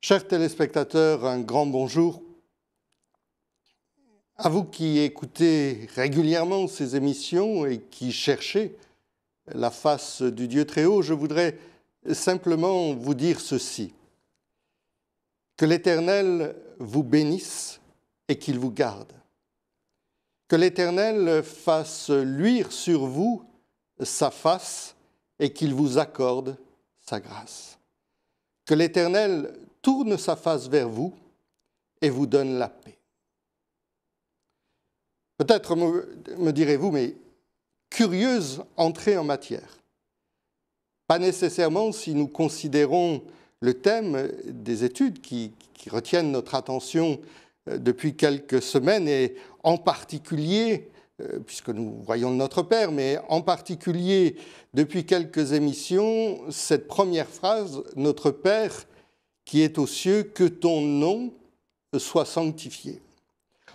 Chers téléspectateurs, un grand bonjour. À vous qui écoutez régulièrement ces émissions et qui cherchez la face du Dieu très haut, je voudrais simplement vous dire ceci. Que l'Éternel vous bénisse et qu'il vous garde. Que l'Éternel fasse luire sur vous sa face et qu'il vous accorde sa grâce. Que l'Éternel tourne sa face vers vous et vous donne la paix. Peut-être me direz-vous, mais curieuse entrée en matière. Pas nécessairement si nous considérons le thème des études qui retiennent notre attention depuis quelques semaines et en particulier, puisque nous voyons notre Père, mais en particulier depuis quelques émissions, cette première phrase, « Notre Père qui est aux cieux, que ton nom soit sanctifié ».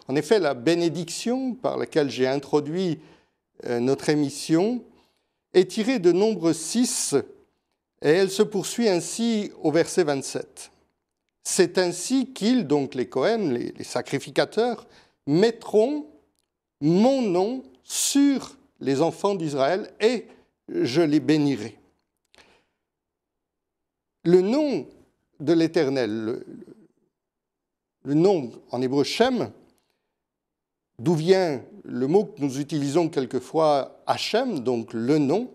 En effet, la bénédiction par laquelle j'ai introduit notre émission est tirée de Nombre 6 et elle se poursuit ainsi au verset 27. C'est ainsi qu'ils, donc les Cohen, les sacrificateurs, mettront mon nom sur les enfants d'Israël et je les bénirai. Le nom de l'Éternel, le nom en hébreu Shem, d'où vient le mot que nous utilisons quelquefois Hachem, donc le nom,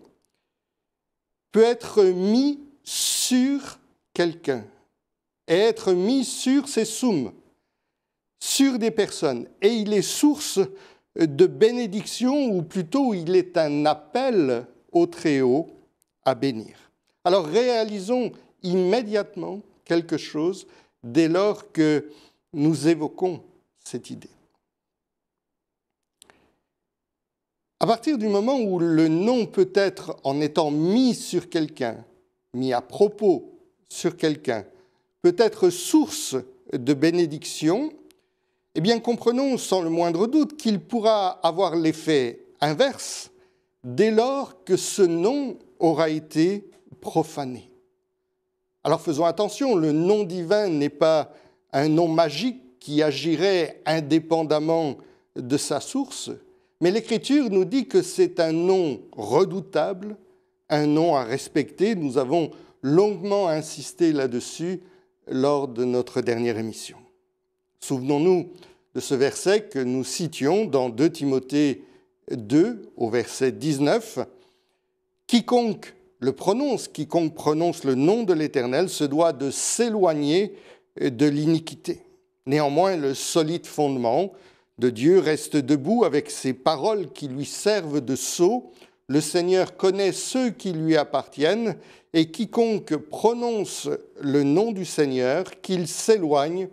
peut être mis sur quelqu'un et être mis sur ses soum, sur des personnes. Et il est source de bénédiction, ou plutôt il est un appel au Très-Haut à bénir. Alors réalisons immédiatement quelque chose dès lors que nous évoquons cette idée. À partir du moment où le nom peut être, en étant mis sur quelqu'un, mis à propos sur quelqu'un, peut être source de bénédiction, eh bien comprenons sans le moindre doute qu'il pourra avoir l'effet inverse dès lors que ce nom aura été profané. Alors faisons attention, le nom divin n'est pas un nom magique qui agirait indépendamment de sa source, mais l'Écriture nous dit que c'est un nom redoutable, un nom à respecter. Nous avons longuement insisté là-dessus lors de notre dernière émission. Souvenons-nous de ce verset que nous citions dans 2 Timothée 2, au verset 19. Quiconque prononce le nom de l'Éternel se doit de s'éloigner de l'iniquité. Néanmoins, le solide fondement de Dieu reste debout avec ses paroles qui lui servent de sceau. Le Seigneur connaît ceux qui lui appartiennent et quiconque prononce le nom du Seigneur, qu'il s'éloigne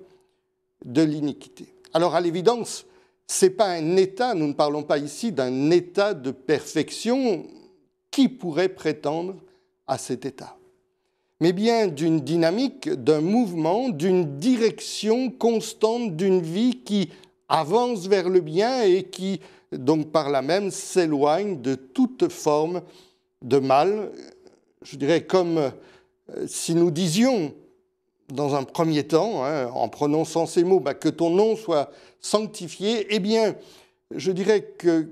de l'iniquité. Alors à l'évidence, ce n'est pas un état, nous ne parlons pas ici d'un état de perfection. Qui pourrait prétendre à cet état? Mais bien d'une dynamique, d'un mouvement, d'une direction constante d'une vie qui avance vers le bien et qui, donc par là même, s'éloigne de toute forme de mal. Je dirais comme si nous disions, dans un premier temps, en prononçant ces mots, que ton nom soit sanctifié, eh bien, je dirais que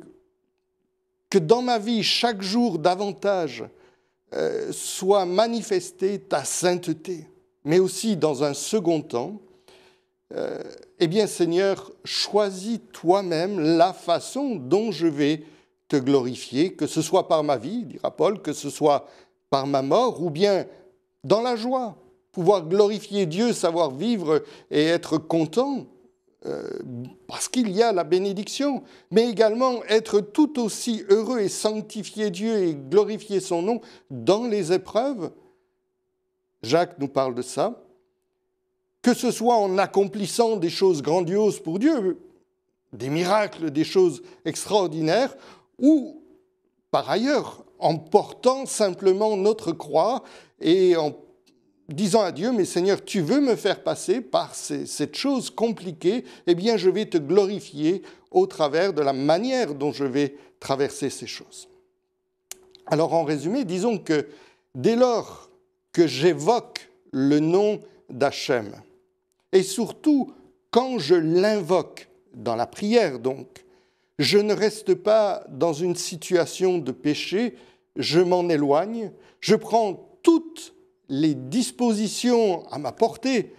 dans ma vie, chaque jour davantage, soit manifestée ta sainteté, mais aussi dans un second temps, eh bien, Seigneur, choisis toi-même la façon dont je vais te glorifier, que ce soit par ma vie, dira Paul, que ce soit par ma mort, ou bien dans la joie, pouvoir glorifier Dieu, savoir vivre et être content, parce qu'il y a la bénédiction, mais également être tout aussi heureux et sanctifier Dieu et glorifier son nom dans les épreuves. Jacques nous parle de ça. Que ce soit en accomplissant des choses grandioses pour Dieu, des miracles, des choses extraordinaires, ou par ailleurs en portant simplement notre croix et en disant à Dieu, mais Seigneur, tu veux me faire passer par cette chose compliquée, eh bien je vais te glorifier au travers de la manière dont je vais traverser ces choses. Alors en résumé, disons que dès lors que j'évoque le nom d'Hachem. Et surtout, quand je l'invoque, dans la prière donc, je ne reste pas dans une situation de péché, je m'en éloigne, je prends toutes les dispositions à ma portée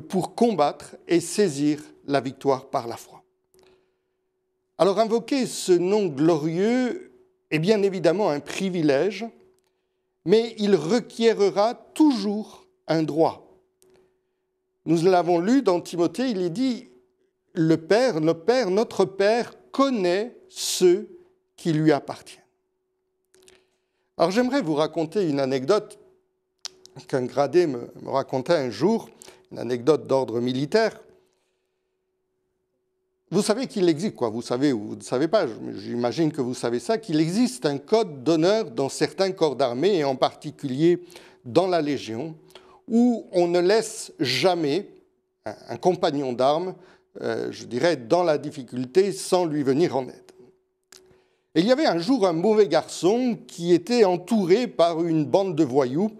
pour combattre et saisir la victoire par la foi. Alors invoquer ce nom glorieux est bien évidemment un privilège, mais il requièrera toujours un droit. Nous l'avons lu dans Timothée, il est dit « notre Père connaît ceux qui lui appartiennent ». Alors j'aimerais vous raconter une anecdote qu'un gradé me racontait un jour, une anecdote d'ordre militaire. Vous savez qu'il existe, vous savez ou vous ne savez pas, j'imagine que vous savez ça, qu'il existe un code d'honneur dans certains corps d'armée, et en particulier dans la Légion, où on ne laisse jamais un compagnon d'armes, je dirais, dans la difficulté sans lui venir en aide. Et il y avait un jour un mauvais garçon qui était entouré par une bande de voyous,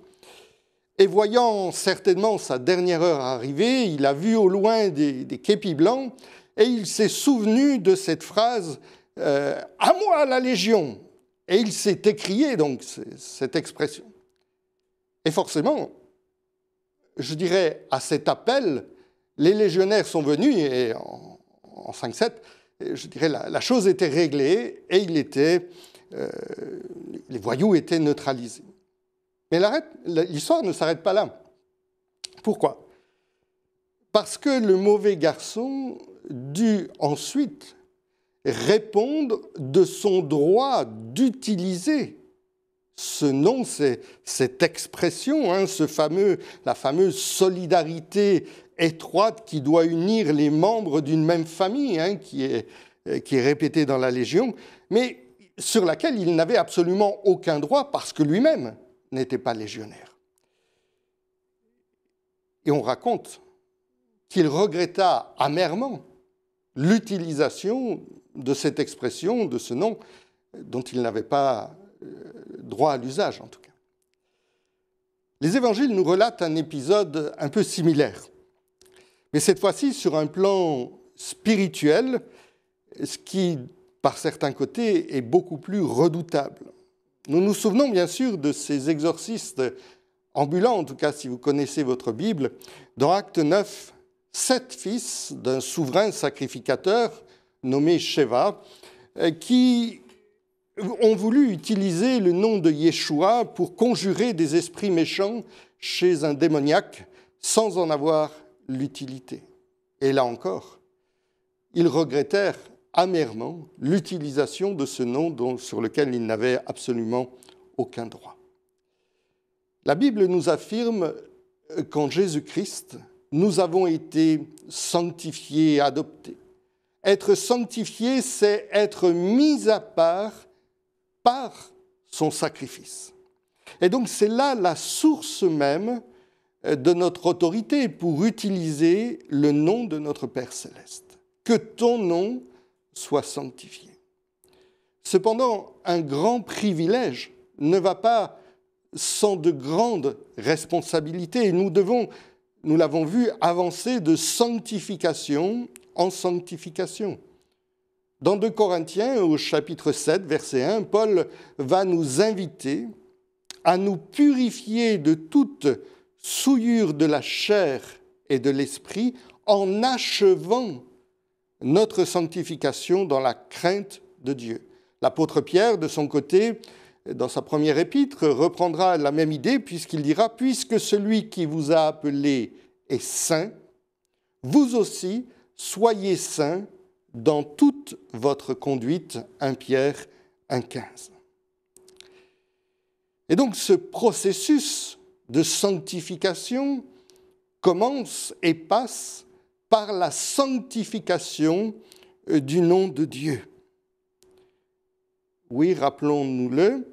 et voyant certainement sa dernière heure arriver, il a vu au loin des képis blancs, et il s'est souvenu de cette phrase « À moi la Légion !» Et il s'est écrié donc cette expression. Et forcément, je dirais, à cet appel, les légionnaires sont venus, et en 5-7, je dirais, la chose était réglée, et les voyous étaient neutralisés. Mais l'histoire ne s'arrête pas là. Pourquoi ? Parce que le mauvais garçon dut ensuite répondre de son droit d'utiliser ce nom, cette expression, la fameuse solidarité étroite qui doit unir les membres d'une même famille, qui est répétée dans la Légion, mais sur laquelle il n'avait absolument aucun droit parce que lui-même n'était pas légionnaire. Et on raconte qu'il regretta amèrement l'utilisation de cette expression, de ce nom, dont il n'avait pas droit à l'usage, en tout cas. Les évangiles nous relatent un épisode un peu similaire, mais cette fois-ci sur un plan spirituel, ce qui, par certains côtés, est beaucoup plus redoutable. Nous nous souvenons bien sûr de ces exorcistes ambulants, en tout cas si vous connaissez votre Bible, dans Acte 9, 7 fils d'un souverain sacrificateur nommé Sheva, qui ont voulu utiliser le nom de Yeshua pour conjurer des esprits méchants chez un démoniaque sans en avoir l'utilité. Et là encore, ils regrettèrent amèrement l'utilisation de ce nom sur lequel ils n'avaient absolument aucun droit. La Bible nous affirme qu'en Jésus-Christ, nous avons été sanctifiés, adoptés. Être sanctifié, c'est être mis à part par son sacrifice. Et donc c'est là la source même de notre autorité pour utiliser le nom de notre Père céleste. Que ton nom soit sanctifié. Cependant, un grand privilège ne va pas sans de grandes responsabilités. Nous l'avons vu, avancer de sanctification en sanctification. Dans 2 Corinthiens, au chapitre 7, verset 1, Paul va nous inviter à nous purifier de toute souillure de la chair et de l'esprit en achevant notre sanctification dans la crainte de Dieu. L'apôtre Pierre, de son côté, dans sa première épître, reprendra la même idée puisqu'il dira « Puisque celui qui vous a appelé est saint, vous aussi soyez saints dans toute votre conduite. » 1 Pierre 1,15. Et donc ce processus de sanctification commence et passe par la sanctification du nom de Dieu. Oui, rappelons-nous-le,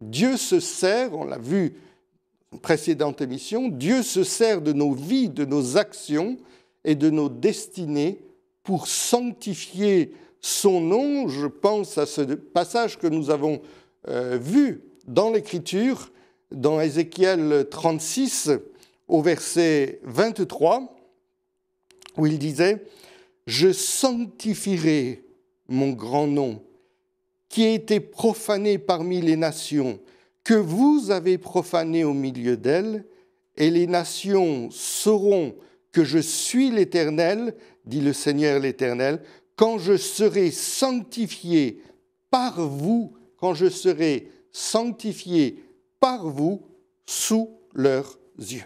Dieu se sert, on l'a vu dans une précédente émission, Dieu se sert de nos vies, de nos actions et de nos destinées pour sanctifier son nom. Je pense à ce passage que nous avons vu dans l'Écriture, dans Ézéchiel 36, au verset 23, où il disait « Je sanctifierai mon grand nom, qui a été profané parmi les nations, que vous avez profané au milieu d'elles, et les nations sauront que je suis l'Éternel, dit le Seigneur l'Éternel, quand je serai sanctifié par vous, quand je serai sanctifié par vous sous leurs yeux. »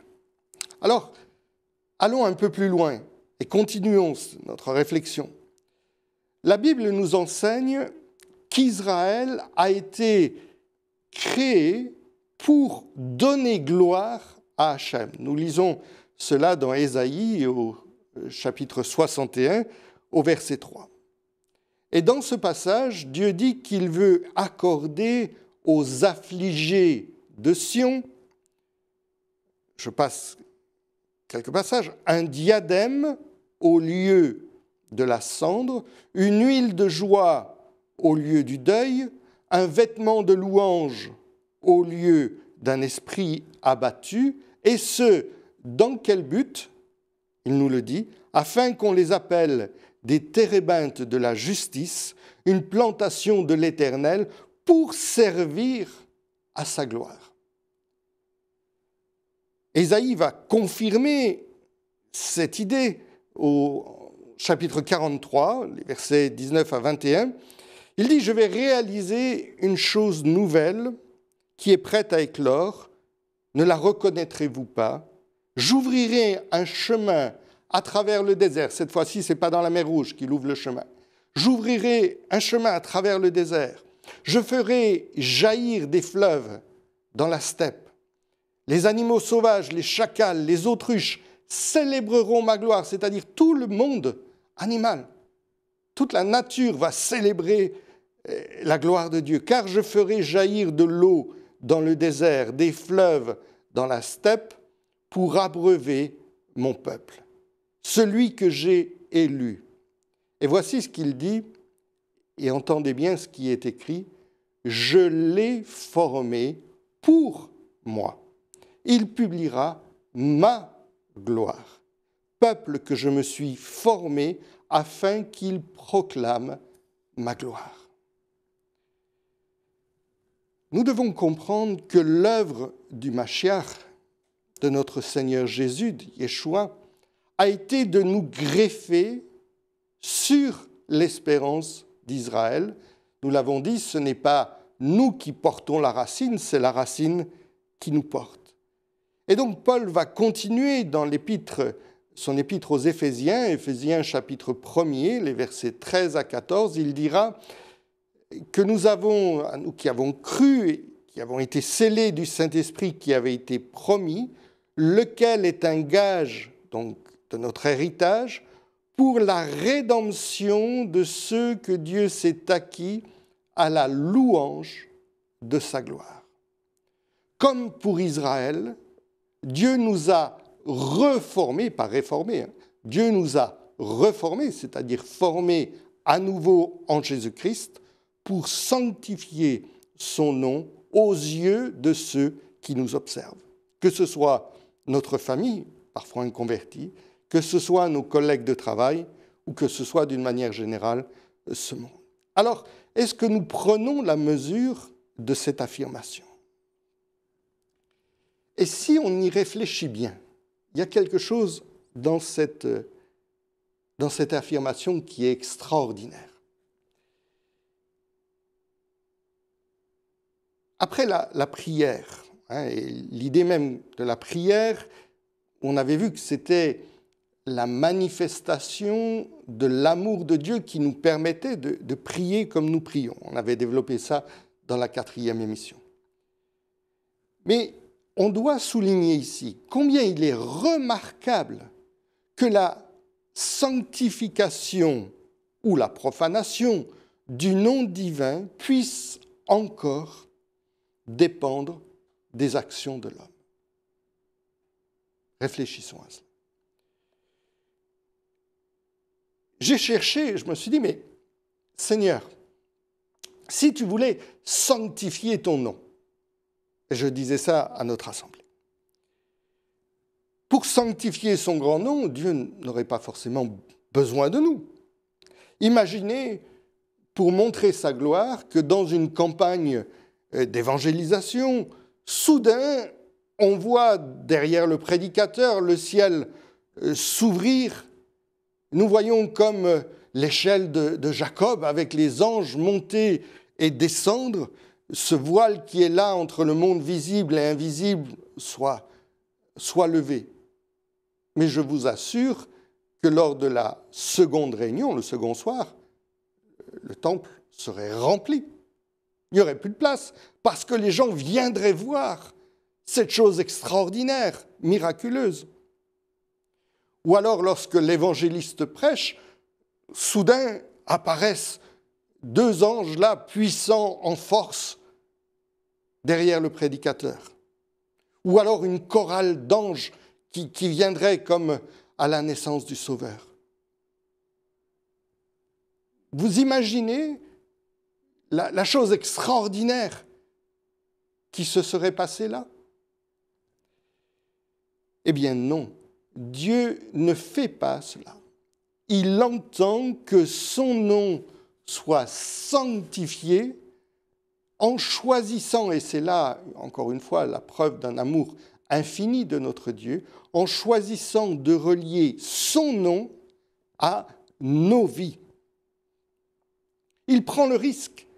Alors, allons un peu plus loin et continuons notre réflexion. La Bible nous enseigne qu'Israël a été créé pour donner gloire à Hachem. Nous lisons cela dans Ésaïe au chapitre 61 au verset 3. Et dans ce passage, Dieu dit qu'il veut accorder aux affligés de Sion, je passe quelques passages, un diadème au lieu de la cendre, une huile de joie au lieu du deuil, un vêtement de louange au lieu d'un esprit abattu, et ce, dans quel but? Il nous le dit, afin qu'on les appelle des térébintes de la justice, une plantation de l'Éternel, pour servir à sa gloire. Ésaïe va confirmer cette idée au chapitre 43, les versets 19 à 21. Il dit « Je vais réaliser une chose nouvelle qui est prête à éclore. Ne la reconnaîtrez-vous pas? J'ouvrirai un chemin à travers le désert. » Cette fois-ci, ce n'est pas dans la mer Rouge qu'il ouvre le chemin. « J'ouvrirai un chemin à travers le désert. Je ferai jaillir des fleuves dans la steppe. Les animaux sauvages, les chacals, les autruches célébreront ma gloire. » C'est-à-dire tout le monde animal, toute la nature va célébrer la gloire de Dieu. « Car je ferai jaillir de l'eau dans le désert, des fleuves dans la steppe, pour abreuver mon peuple, celui que j'ai élu. » Et voici ce qu'il dit, et entendez bien ce qui est écrit, « Je l'ai formé pour moi. Il publiera ma gloire, peuple que je me suis formé afin qu'il proclame ma gloire. » Nous devons comprendre que l'œuvre du Mashiach, de notre Seigneur Jésus, de Yeshua, a été de nous greffer sur l'espérance d'Israël. Nous l'avons dit, ce n'est pas nous qui portons la racine, c'est la racine qui nous porte. Et donc Paul va continuer dans son épître aux Éphésiens, Éphésiens chapitre 1er, les versets 13 à 14, il dira que nous qui avons cru et qui avons été scellés du Saint-Esprit qui avait été promis, lequel est un gage donc, de notre héritage pour la rédemption de ceux que Dieu s'est acquis à la louange de sa gloire. Comme pour Israël, Dieu nous a reformés, pas réformés, Dieu nous a reformés, c'est-à-dire formés à nouveau en Jésus-Christ pour sanctifier son nom aux yeux de ceux qui nous observent. Que ce soit notre famille, parfois inconvertie, que ce soit nos collègues de travail ou que ce soit d'une manière générale ce monde. Alors, est-ce que nous prenons la mesure de cette affirmation? Et si on y réfléchit bien, il y a quelque chose dans cette affirmation qui est extraordinaire. Après la prière, et l'idée même de la prière, on avait vu que c'était la manifestation de l'amour de Dieu qui nous permettait de prier comme nous prions. On avait développé ça dans la 4e émission. Mais on doit souligner ici combien il est remarquable que la sanctification ou la profanation du nom divin puisse encore dépendre des actions de l'homme. Réfléchissons à cela. J'ai cherché, je me suis dit, mais Seigneur, si tu voulais sanctifier ton nom, et je disais ça à notre assemblée, pour sanctifier son grand nom, Dieu n'aurait pas forcément besoin de nous. Imaginez, pour montrer sa gloire, que dans une campagne d'évangélisation, soudain, on voit derrière le prédicateur le ciel s'ouvrir. Nous voyons comme l'échelle de Jacob avec les anges monter et descendre, ce voile qui est là entre le monde visible et invisible soit levé. Mais je vous assure que lors de la seconde réunion, le second soir, le temple serait rempli. Il n'y aurait plus de place parce que les gens viendraient voir cette chose extraordinaire, miraculeuse. Ou alors, lorsque l'évangéliste prêche, soudain apparaissent deux anges là, puissants en force, derrière le prédicateur. Ou alors une chorale d'anges qui viendrait comme à la naissance du Sauveur. Vous imaginez la chose extraordinaire qui se serait passée là? Eh bien non, Dieu ne fait pas cela. Il entend que son nom soit sanctifié en choisissant, et c'est là, encore une fois, la preuve d'un amour infini de notre Dieu, en choisissant de relier son nom à nos vies. Il prend le risque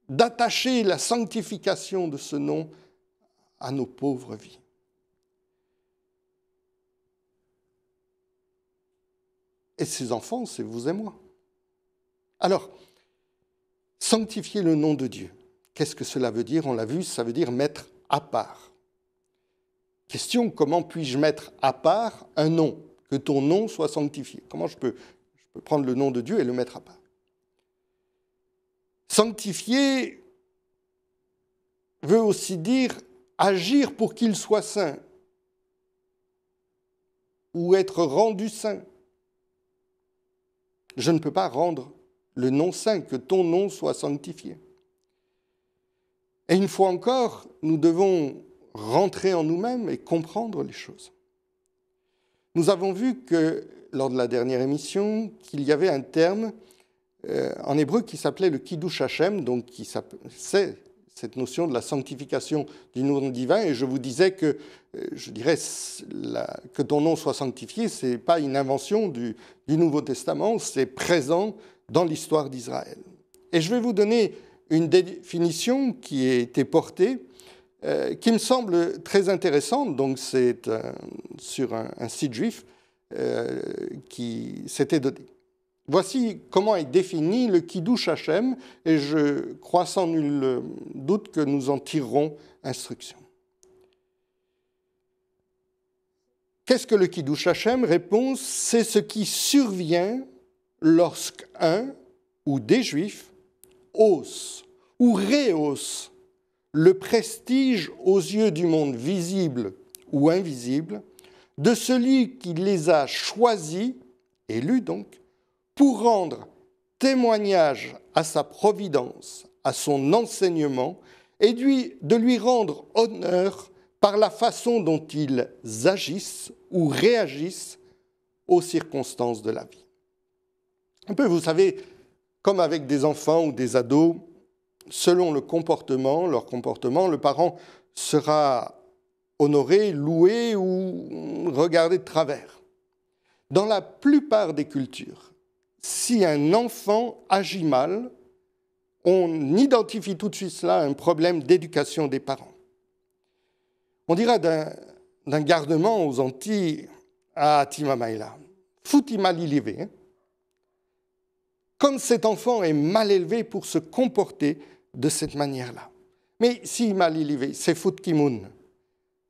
d'attacher la sanctification de ce nom à nos pauvres vies. Et ces enfants, c'est vous et moi. Alors, sanctifier le nom de Dieu, qu'est-ce que cela veut dire? On l'a vu, ça veut dire mettre à part. Question, comment puis-je mettre à part un nom? Que ton nom soit sanctifié. Comment je peux prendre le nom de Dieu et le mettre à part? Sanctifier veut aussi dire agir pour qu'il soit saint ou être rendu saint. Je ne peux pas rendre le nom saint, que ton nom soit sanctifié. Et une fois encore, nous devons rentrer en nous-mêmes et comprendre les choses. Nous avons vu que, lors de la dernière émission, qu'il y avait un terme en hébreu qui s'appelait le Kiddush Hashem, donc c'est cette notion de la sanctification du nom divin, et je vous disais que, je dirais, que ton nom soit sanctifié, ce n'est pas une invention du Nouveau Testament, c'est présent dans l'histoire d'Israël. Et je vais vous donner une définition qui a été portée, qui me semble très intéressante, donc c'est sur un site juif qui s'était donné. Voici comment est défini le Kiddush Hashem, et je crois sans nul doute que nous en tirerons instruction. Qu'est-ce que le Kiddush Hashem? Réponse, c'est ce qui survient lorsqu'un ou des Juifs haussent ou rehaussent le prestige aux yeux du monde visible ou invisible de celui qui les a choisis, élus donc, pour rendre témoignage à sa providence, à son enseignement, et de lui rendre honneur par la façon dont ils agissent ou réagissent aux circonstances de la vie. Un peu, vous savez, comme avec des enfants ou des ados, selon leur comportement, le parent sera honoré, loué ou regardé de travers. Dans la plupart des cultures, si un enfant agit mal, on identifie tout de suite cela un problème d'éducation des parents. On dira d'un gardement aux Antilles à Timamaïla, fouti mal élevé. Hein? Comme cet enfant est mal élevé pour se comporter de cette manière-là. Mais si mal élevé, c'est faute kimoun.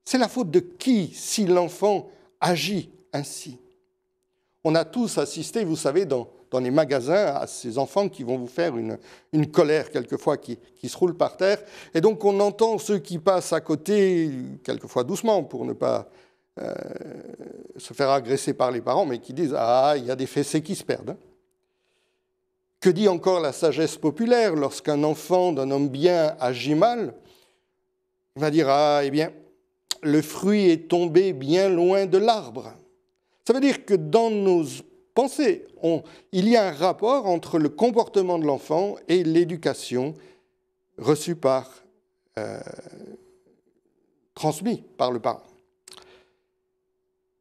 C'est la faute de qui si l'enfant agit ainsi? On a tous assisté, vous savez, dans les magasins, à ces enfants qui vont vous faire une colère, quelquefois, qui se roule par terre. Et donc, on entend ceux qui passent à côté, quelquefois doucement, pour ne pas se faire agresser par les parents, mais qui disent « Ah, il y a des fessées qui se perdent. » Que dit encore la sagesse populaire? Lorsqu'un enfant d'un homme bien agit mal, il va dire « Ah, eh bien, le fruit est tombé bien loin de l'arbre. Ça veut dire que dans nos pensées, il y a un rapport entre le comportement de l'enfant et l'éducation reçue transmise par le parent.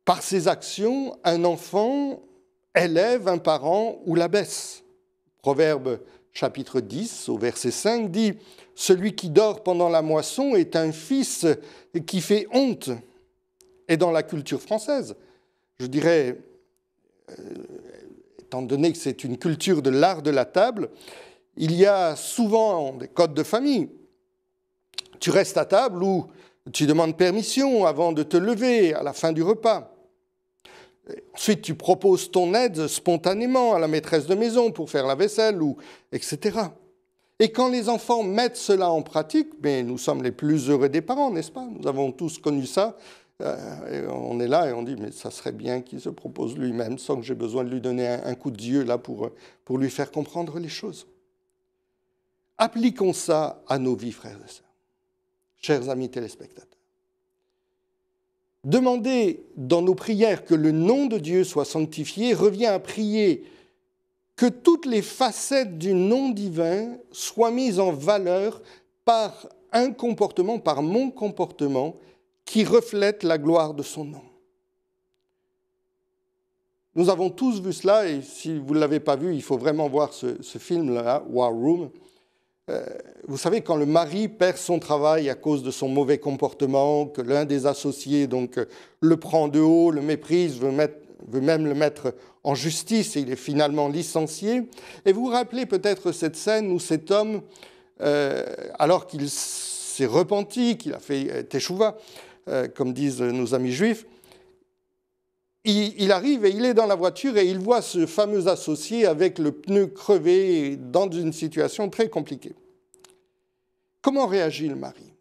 Par ses actions, un enfant élève un parent ou l'abaisse. Proverbe chapitre 10, au verset 5, dit « Celui qui dort pendant la moisson est un fils qui fait honte ». Et dans la culture française, je dirais, étant donné que c'est une culture de l'art de la table, il y a souvent des codes de famille. Tu restes à table ou tu demandes permission avant de te lever à la fin du repas. Ensuite, tu proposes ton aide spontanément à la maîtresse de maison pour faire la vaisselle, etc. Et quand les enfants mettent cela en pratique, mais nous sommes les plus heureux des parents, n'est-ce pas? Nous avons tous connu ça. Et on est là et on dit, mais ça serait bien qu'il se propose lui-même sans que j'ai besoin de lui donner un coup de Dieu là pour lui faire comprendre les choses. Appliquons ça à nos vies, frères et sœurs, chers amis téléspectateurs. Demander dans nos prières que le nom de Dieu soit sanctifié revient à prier que toutes les facettes du nom divin soient mises en valeur par un comportement, par mon comportement, qui reflète la gloire de son nom. Nous avons tous vu cela, et si vous ne l'avez pas vu, il faut vraiment voir ce film-là, War Room. Vous savez, quand le mari perd son travail à cause de son mauvais comportement, que l'un des associés donc, le prend de haut, le méprise, veut même le mettre en justice, et il est finalement licencié. Et vous vous rappelez peut-être cette scène où cet homme, alors qu'il s'est repenti, qu'il a fait teshuva, comme disent nos amis juifs, il arrive et il est dans la voiture et il voit ce fameux associé avec le pneu crevé dans une situation très compliquée. Comment réagit le mari,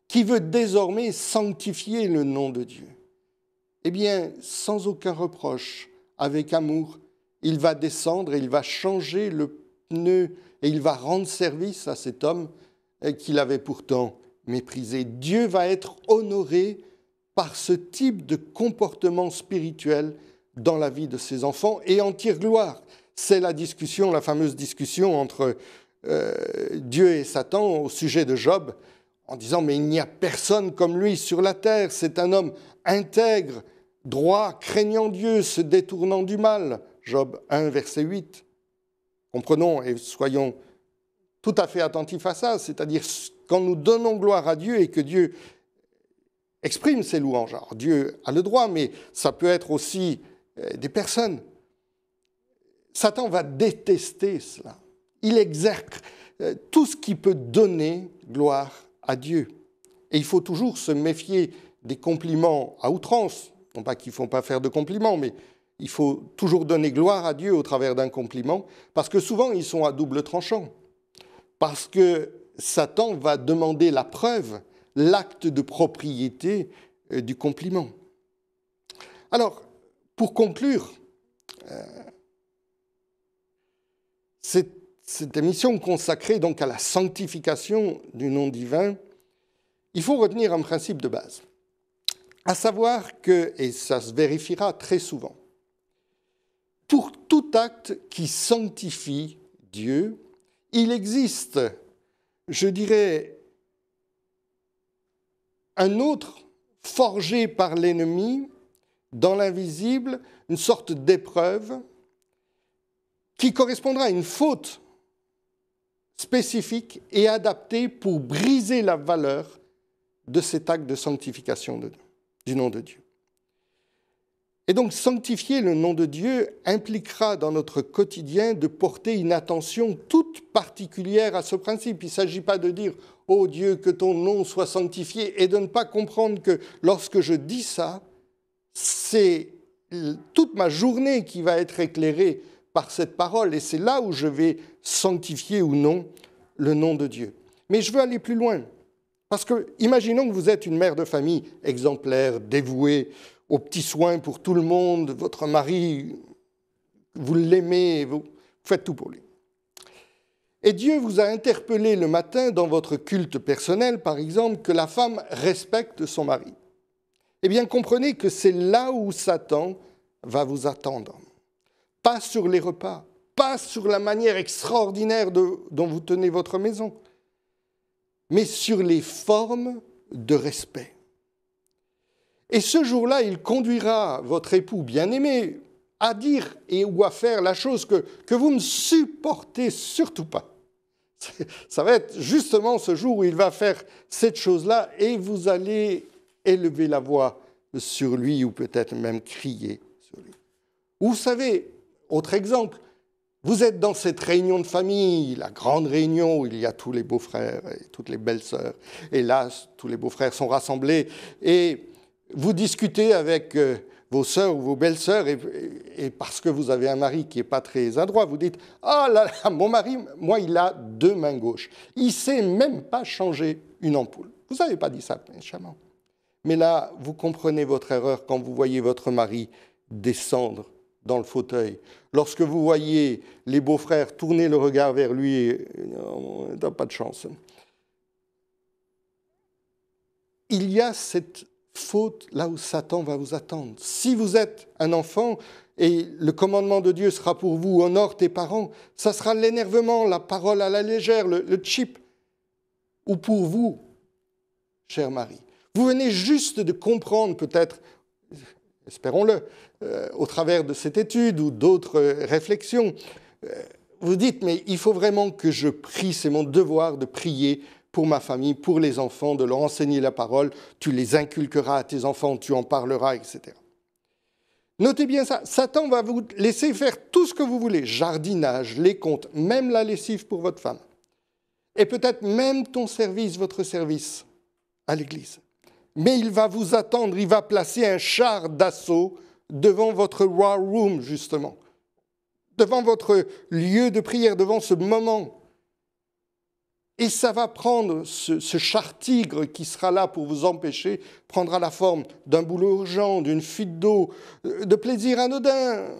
qui veut désormais sanctifier le nom de Dieu? Eh bien, sans aucun reproche, avec amour, il va descendre et il va changer le pneu et il va rendre service à cet homme qu'il avait pourtant méprisé. Dieu va être honoré par ce type de comportement spirituel dans la vie de ses enfants et en tire gloire. C'est la discussion, la fameuse discussion entre Dieu et Satan au sujet de Job, en disant « Mais il n'y a personne comme lui sur la terre, c'est un homme intègre, droit, craignant Dieu, se détournant du mal. » Job 1, verset 8. Comprenons et soyons tout à fait attentifs à ça, c'est-à-dire quand nous donnons gloire à Dieu et que Dieu exprime ses louanges. Alors Dieu a le droit, mais ça peut être aussi des personnes. Satan va détester cela. Il exerce tout ce qui peut donner gloire à Dieu. Et il faut toujours se méfier des compliments à outrance. Non pas qu'il ne faut pas faire de compliments, mais il faut toujours donner gloire à Dieu au travers d'un compliment, parce que souvent ils sont à double tranchant. Parce que Satan va demander la preuve, l'acte de propriété du compliment. Alors, pour conclure, cette émission consacrée donc à la sanctification du nom divin, il faut retenir un principe de base, à savoir que, et ça se vérifiera très souvent, pour tout acte qui sanctifie Dieu, il existe, je dirais, un autre forgé par l'ennemi dans l'invisible, une sorte d'épreuve qui correspondra à une faute spécifique et adaptée pour briser la valeur de cet acte de sanctification du nom de Dieu. Et donc, sanctifier le nom de Dieu impliquera dans notre quotidien de porter une attention toute particulière à ce principe. Il ne s'agit pas de dire « Oh Dieu, que ton nom soit sanctifié » et de ne pas comprendre que lorsque je dis ça, c'est toute ma journée qui va être éclairée par cette parole et c'est là où je vais sanctifier ou non le nom de Dieu. Mais je veux aller plus loin. Parce que, imaginons que vous êtes une mère de famille exemplaire, dévouée, aux petits soins pour tout le monde, votre mari, vous l'aimez, vous faites tout pour lui. Et Dieu vous a interpellé le matin dans votre culte personnel, par exemple, que la femme respecte son mari. Eh bien, comprenez que c'est là où Satan va vous attendre. Pas sur les repas, pas sur la manière extraordinaire dont vous tenez votre maison, mais sur les formes de respect. Et ce jour-là, il conduira votre époux bien-aimé à dire ou à faire la chose que vous ne supportez surtout pas. Ça va être justement ce jour où il va faire cette chose-là et vous allez élever la voix sur lui ou peut-être même crier sur lui. Vous savez, autre exemple, vous êtes dans cette réunion de famille, la grande réunion où il y a tous les beaux-frères et toutes les belles-sœurs. Et là, tous les beaux-frères sont rassemblés et vous discutez avec vos sœurs ou vos belles-sœurs et parce que vous avez un mari qui n'est pas très adroit, vous dites « Ah là là, mon mari, moi, il a 2 mains gauches. Il ne sait même pas changer une ampoule. » Vous n'avez pas dit ça méchamment. Mais là, vous comprenez votre erreur quand vous voyez votre mari descendre dans le fauteuil. Lorsque vous voyez les beaux-frères tourner le regard vers lui, on n'a pas de chance. Il y a cette faute là où Satan va vous attendre. Si vous êtes un enfant et le commandement de Dieu sera pour vous, honore tes parents, ça sera l'énervement, la parole à la légère, le chip. Ou pour vous, cher mari. Vous venez juste de comprendre peut-être, espérons-le, au travers de cette étude ou d'autres réflexions, vous dites, mais il faut vraiment que je prie, c'est mon devoir de prier pour ma famille, pour les enfants, de leur enseigner la parole, tu les inculqueras à tes enfants, tu en parleras, etc. Notez bien ça, Satan va vous laisser faire tout ce que vous voulez, jardinage, les comptes, même la lessive pour votre femme, et peut-être même ton service, votre service à l'église. Mais il va vous attendre, il va placer un char d'assaut devant votre war room, justement, devant votre lieu de prière, devant ce moment. Et ça va prendre, ce char-tigre qui sera là pour vous empêcher, prendra la forme d'un boulot urgent, d'une fuite d'eau, de plaisir anodin.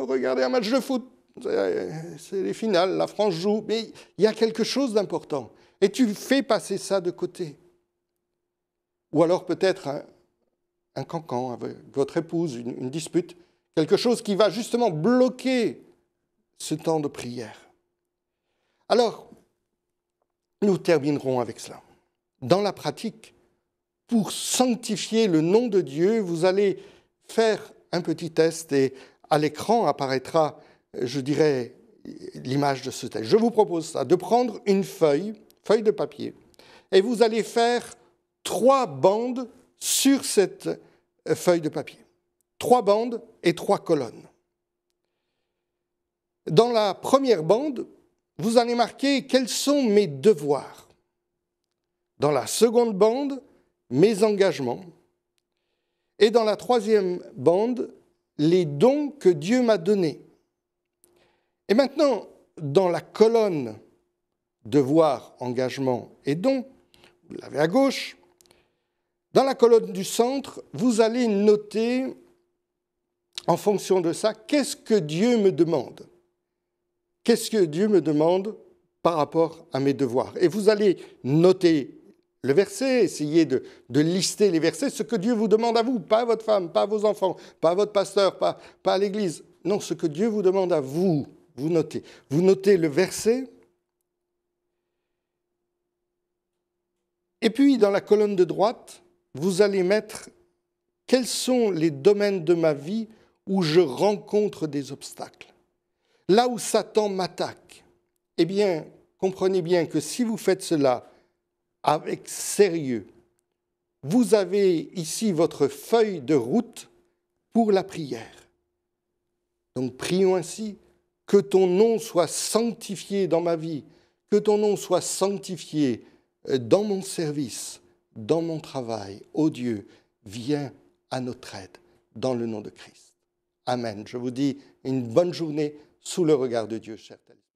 Regardez un match de foot, c'est les finales, la France joue, mais il y a quelque chose d'important. Et tu fais passer ça de côté. Ou alors peut-être un cancan avec votre épouse, une dispute, quelque chose qui va justement bloquer ce temps de prière. Alors, nous terminerons avec cela. Dans la pratique, pour sanctifier le nom de Dieu, vous allez faire un petit test et à l'écran apparaîtra, je dirais, l'image de ce test. Je vous propose ça, de prendre une feuille de papier, et vous allez faire 3 bandes sur cette feuille de papier. 3 bandes et 3 colonnes. Dans la première bande, vous allez marquer quels sont mes devoirs. Dans la seconde bande, mes engagements. Et dans la troisième bande, les dons que Dieu m'a donnés. Et maintenant, dans la colonne devoirs, engagements et dons, vous l'avez à gauche, dans la colonne du centre, vous allez noter, en fonction de ça, qu'est-ce que Dieu me demande. Qu'est-ce que Dieu me demande par rapport à mes devoirs? Et vous allez noter le verset, essayer de lister les versets, ce que Dieu vous demande à vous, pas à votre femme, pas à vos enfants, pas à votre pasteur, pas à l'église. Non, ce que Dieu vous demande à vous, vous notez. Vous notez le verset. Et puis, dans la colonne de droite, vous allez mettre quels sont les domaines de ma vie où je rencontre des obstacles. Là où Satan m'attaque, eh bien, comprenez bien que si vous faites cela avec sérieux, vous avez ici votre feuille de route pour la prière. Donc, prions ainsi, que ton nom soit sanctifié dans ma vie, que ton nom soit sanctifié dans mon service, dans mon travail. Ô Dieu, viens à notre aide, dans le nom de Christ. Amen. Je vous dis une bonne journée sous le regard de Dieu, chers téléspectateurs.